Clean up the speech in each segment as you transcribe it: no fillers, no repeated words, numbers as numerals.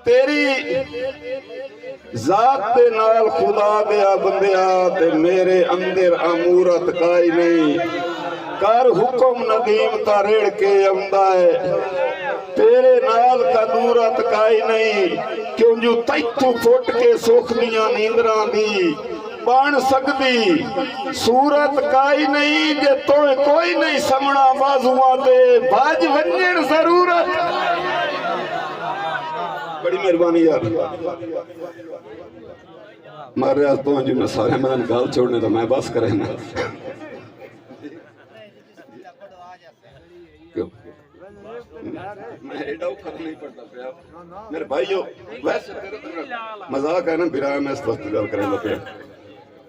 तेरी जात दे नाल खुदा दिया बंदिया ते मेरे अंदर अमूरत काई नहीं। कर हुक्म नदीम ता रेड़ के आंदा है, तेरे नाल कदूरत काई नहीं। क्यों जो तैथू फुट के सुखदियां नींदरां दी बन सकदी सूरत काई नहीं। जे तो कोई नहीं समना बाजुआं ते भज वंजण जरूरत। बड़ी मेहरबानी यार मारे आज तो जी मैं सारे मैंने गाल छोड़ने तो मैं बस करे ना मैं एडा फर्क नहीं पड़ता पे मेरे भाइयों वैसे मजाक है ना बिरा मैं इस वक्त गल करेंगे पे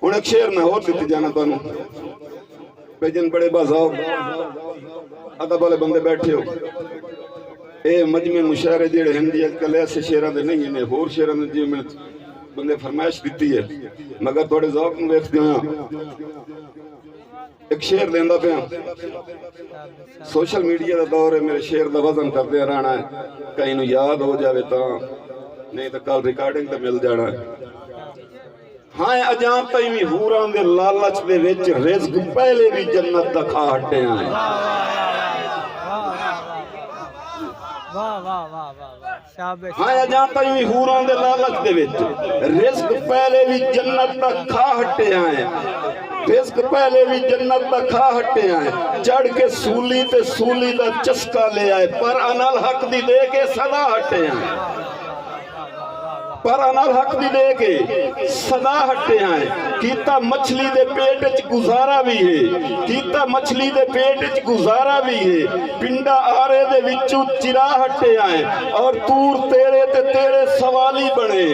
हुण एक शेर मैं और दित्ती जाना तुहानू बेजन बड़े बाजाओ अदब वाले बंदे बैठे हो ए मजमे मुशायरे जेड़े हिंदी अजकल ऐसे शेरां दे नहीं ने होर शेरां दे जी मैं बंदे फरमाइश दी है मगर थोड़े ज़ौक नूं वेखदे हो एक शेर लेंदा पे सोशल मीडिया का दौर है मेरे शेर का वजन करते रहना है कहीं नूं याद हो जाए तो नहीं तो कल रिकॉर्डिंग तो मिल जाना है। हाँ अजां तई भी हूरां दे लालच दे विच रिज़्क पहले भी जन्नत दा खा हटे हैं। हाँ अजां तई भी हूरां दे लालच दे विच रिज़्क पहले भी जन्नत दा खा हटे हैं। रिज़्क पहले भी जन्नत दा खा हटे हैं। चढ़ के सूली ते सूली दा चस्का ले आए पर अनल हक दी दे के सदा हटे हैं। पर अनल हक दी दे के सदा हटे हैं। कीता मछली दे पेट च गुजारा भी है, कीता मछली दे पेट च गुजारा भी है। पिंडा आरे दे विचों चिरा हटे हैं और तूर तेरे ते तेरे सवाली बने।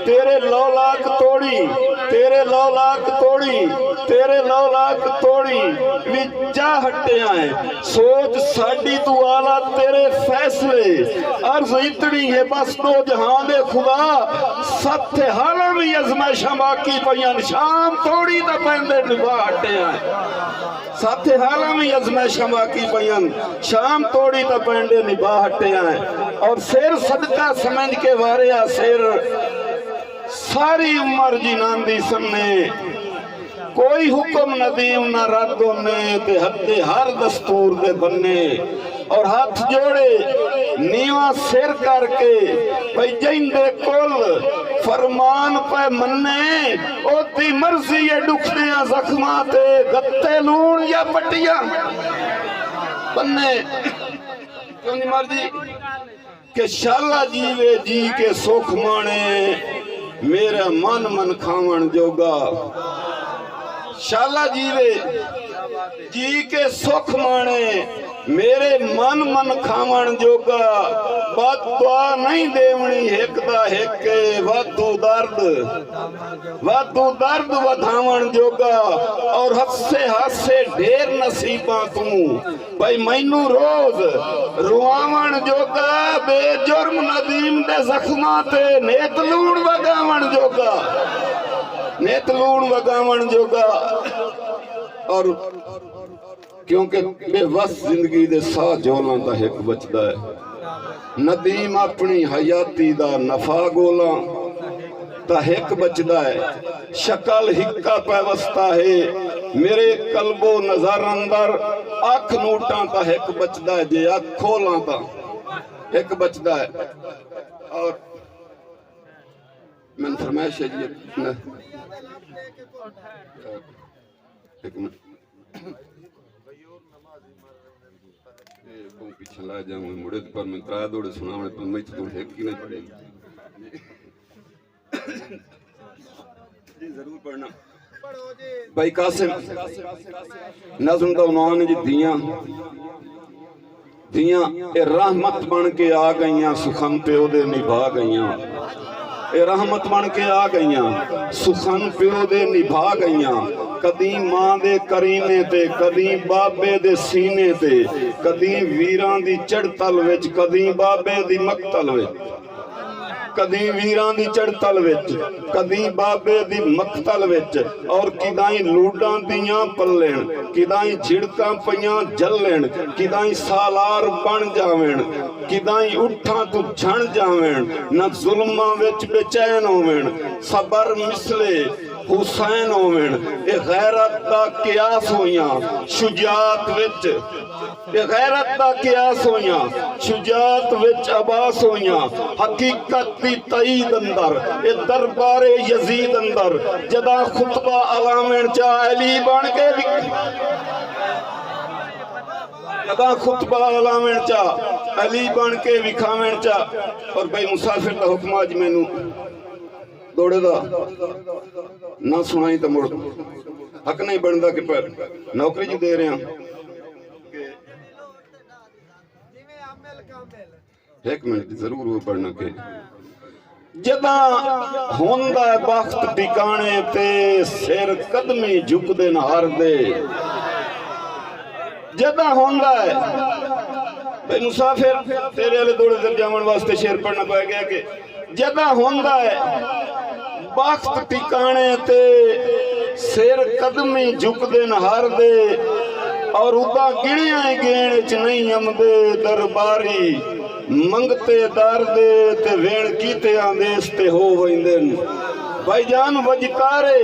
तेरे लौलाक तोड़ी, तेरे लौलाक तोड़ी, तेरे लौलाक तोड़ी विचा हटे हैं। सोच साडी तू आला तेरे फैसले अर्ज इतनी है बस दो जहां दे खुदा सत्य हालां भी अजमाइशां बाकी पईयां। शाम थोड़ी तो पैंदे निभा हटे हैं। सत्य हालां भी अजमाइशां बाकी पईयां। शाम थोड़ी तो पैंदे निभा हटे हैं। और सिर सदका समझ के वारिया सिर सारी उम्र जिनांदी सन्ने। कोई हुक्म नदीम न रद्द होने ते हत्ते हर दस्तूर दे बन्ने। और हाथ जोड़े नीवा सिर करके भाई जिंदे कुल फरमान पे मन्ने। ओती मर्जी है दुखदियां जख्मां ते गत्ते लूण या पट्टियां बन्ने। क्यों मर्जी के शाला जीवे जी के सुख माने मेरा मन मन खावन जोगा। शाला जीवे जी के सुख माने मेरे मन मन खावन जोगा। बददुआ नहीं देवनी एक दा एक वाधू दर्द वधावन जोगा। और हसे हसे ढेर नसीबा तू भाई मैनू रोज रुआवन जोगा। बेजुर्म नदीम दे जख्मा ते नेत लूण वगावन जोगा, नेत लूण वगावन जोगा। और क्योंकि बेवस जिंदगी दे साह जोलां दा हिक बचदा है। नदीम अपनी हयाती दा नफा गोला ता हिक बचदा है। शक्ल हिक्का पैवस्ता है मेरे कल्बो नजर अंदर। अख नोटां ता हिक बचदा है जे अख खोलां ता हिक बचदा है। और मैंने फरमाइश है जी एक मिनट पीछे ला जाऊंगा मुड़े पर मैं त्रा दौड़े सुनावने पर मैं तो एक ही नहीं पड़ेगी जी जरूर पढ़ना। भाई कासिम नज़्म दा उन्वान जी दियां दियां ए रहमत बन के आ गईयां सुखन प्यो दे निभा गईयां। ए रहमत बन के आ गईयां सुखन प्यो दे निभा गईयां। कदी मां दे करीने ते कदी बाबे दे सीने ते कदी वीरां दी चढ़तल विच कदी बाबे दी मकतल विच। कदी वीरां दी चढ़तल विच, कदी बाबे दी मकतल विच, और किदाई लूडां दियां पल्लेण, किदाई झिड़कां पईयां जल्लेण, किदाई सालार बन जावेण, किदाई उठां तू झण जावेण, न जुल्मां विच बेचैन होवेण, सबर मिसले हुसैन होवेण। ए गैरत दा कियास होइयां शुजात विच, ए गैरत दा कियास होइयां शुजात विच अबास होइयां, हकीकत दी तईद अंदर ए दरबारे यजीद अंदर जदा खुतबा अलावेण चा अली बन के जदा खुतबा अलावेण चा अली बन के विखावेण चा। और भाई मुसाफिर दा हुक्म अज मैनू दौड़े दा ना सुनाई तो मुड़ हक नहीं बनता कि पर नौकरी जी दे रहे हैं। एक मिनट जरूर वो पढ़ना के जदा होंदा वक्त ठिकाने ते सिर कदमी झुकदे न हार दे, जदा होंदा है भाई मुसाफिर तेरे वाले दौड़े दर जावन वास्ते शेर पढ़ना पै गया कि जदा होंदा है वक्त ठिकाने ते सिर कदमी झुकदे न हार दे, और उदा गिणिया गेण च नहीं अमदे दरबारी, मंगते दर दे ते वेण कीते आंदेस ते हो वैंदे भाईजान वजकारे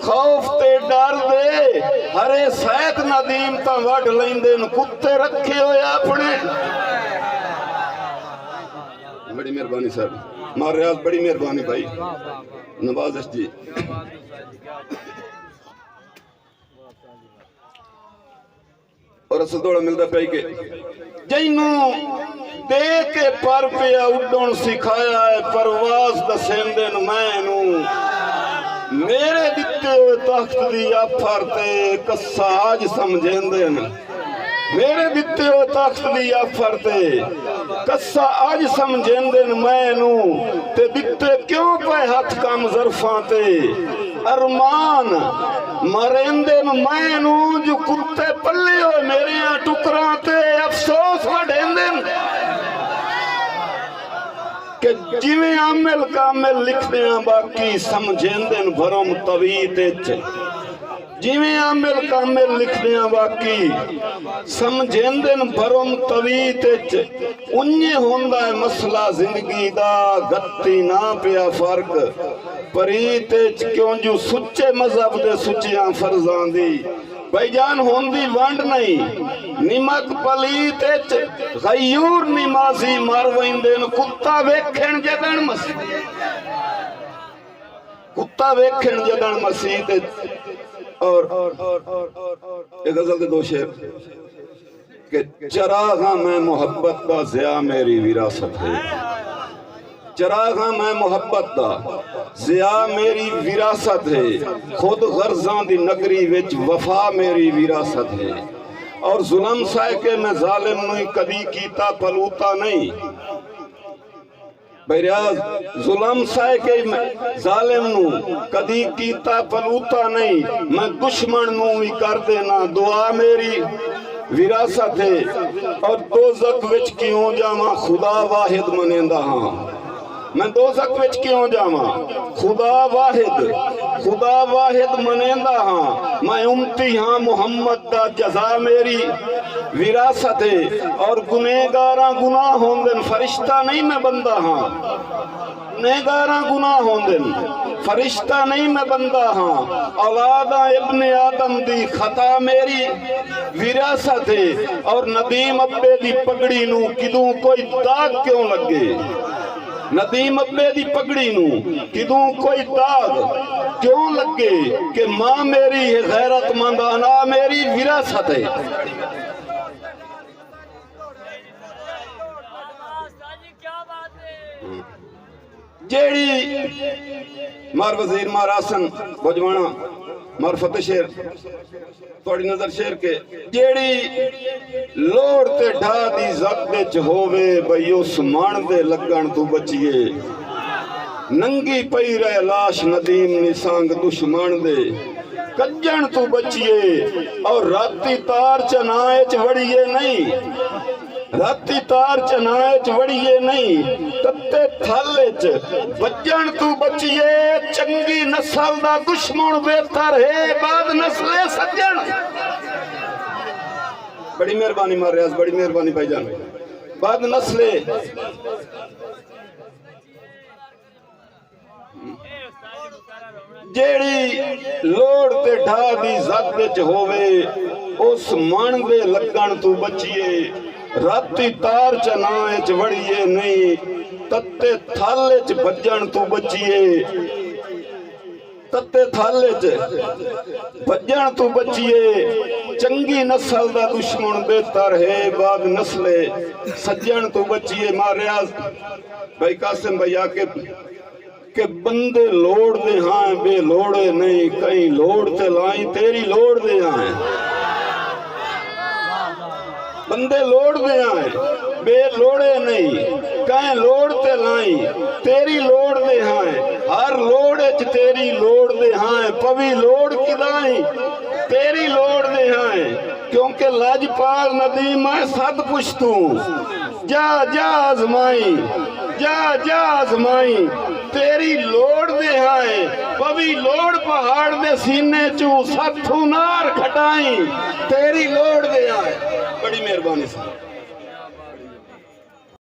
खौफ ते डर दे हरे सैत नदीम ता वड लैंदे कुत्ते रखे होए अपने। बड़ी मेहरबानी साहब, मार रियाज बड़ी मेहरबानी भाई नवाज जी। और अस दौड़ा मिलता पाई के जैनू दे के पर पिया उड़न सिखाया है परवाज दसेंदे मैनू, मेरे दिते हुए तख्त दी आफर ते कस्सा अज समझेंदे न, मेरे दिते हुए तख्त दी आफर ते कस्सा अज समझेंदे न मैनू, ते दिते क्यों पे हथ कम ज़रफां ते अरमान मरेंदे न मैनू, जो कुत्ते पल्ले हो मेरे टुकरां ते अफसोस वडेंदे न कि जिवें आमिल कामिल लिखदे हैं बाकी समझेंदे न भरम तवीत च, जिवें आमिल कामिल लिखदे हैं बाकी समझेंदे न भरम तवीत च, उन्ने होंदा है मसला जिंदगी दा गत्ती ना पिया फर्क परीत च, क्यों जो सुच्चे मजहब दे सुच्चियां फर्जां दी भाईजान होंदी वंड नहीं, निमक पलीत च गयूर निमाजी मर वैंदे न, कुत्ता वेखण जदन मसीह, कुत्ता वेखण जदन मसीह। और एक गजल के दो शेर कि चरागा मैं मोहब्बत का ज़िया मेरी विरासत है, चरागा मैं मोहब्बत दा ज़िया मेरी विरासत है, खुद गर्जां दी नगरी विच वफा मेरी विरासत है, और जुल्म सह के मैं जालिम नूं कदी कीता पलूता नहीं, बहरहाल जुल्म सह के जालिम नूं कदी कीता पलूता नहीं, मैं दुश्मन नूं भी कर देना दुआ मेरी विरासत है, और दोज़ख विच क्यों जावां खुदा वाहिद मनेंदा हां, मैं दोज़ख विच क्यों जावां खुदा वाहिद मनेंदा हां, मैं उम्मती हां मुहम्मद दा जज़ा मेरी विरासत है, और गुनहगारां गुनाह होंदे फरिश्ता नहीं मैं बंदा हां, गुनहगारां गुनाह होंदे फरिश्ता नहीं मैं बंदा हां, औलादा इब्ने आदम दी खता मेरी विरासत है, और नदीम अब्बे दी पगड़ी नूं किदों कोई दाग क्यों लगे, नदीम अब्बे दी पगड़ी नूं किदों कोई दाग क्यों लगे, कि मां मेरी है गैरतमंद अना मेरी विरासत है। जेड़ी मार वजीर मार आसन भुजवाना मार फतेह शेर थोड़ी नजर शेर के जेड़ी लोड़ ते ढा दी ज़त विच होवे बई उस मान दे लगन तू बचिए, नंगी पई रहे लाश नदीम निसांग दुश्मन दे कज्जण तू बचिए, और राती तार चनाए च वड़िए नहीं, राती तार चनाए च वड़िए नहीं तत्ते थाले च बजन तू बचिए चंगी नस्ल दा दुश्मन बेहतर है बाद नस्ले सज्जन। बड़ी मेहरबानी मार रियाज, बड़ी मेहरबानी भाईजान। बाद नस्ले जेड़ी लोड़ ते ढा दी ज़त विच होवे उस मन दे लगन तू बचिए राती तार चनाए च वड़िए नहीं तत्ते थाले च भजन तू बचिए तत्ते थाले च भजन तू बचिए चंगी नस्ल दा दुश्मन बेहतर है बाद नस्ले सज्जन तू बचिए। मारिया भाई कासिम भैया के बंदे लोड़ दे हाँ बे लोड़े नहीं कहीं लोड़ ते लाई तेरी लोड़ दे हाँ बंदे लोड़ दे आए बे लोड़े नहीं कहीं लोड़ ते लाई तेरी लोड़ दे हाँ हर लोड़ च तेरी लोड़ दे हाँ पवी लोड़ किदाई तेरी लोड़ दे हाँ क्योंकि लाजपाल नदी मैं सद पुछ तू जा जा आजमाई जा जा आजमाई तेरी लोड़ दे हाय पवी लोड़ पहाड़ दे सीने चू सत्थू नार खटाई तेरी लोड़ दे हाय। बड़ी मेहरबानी।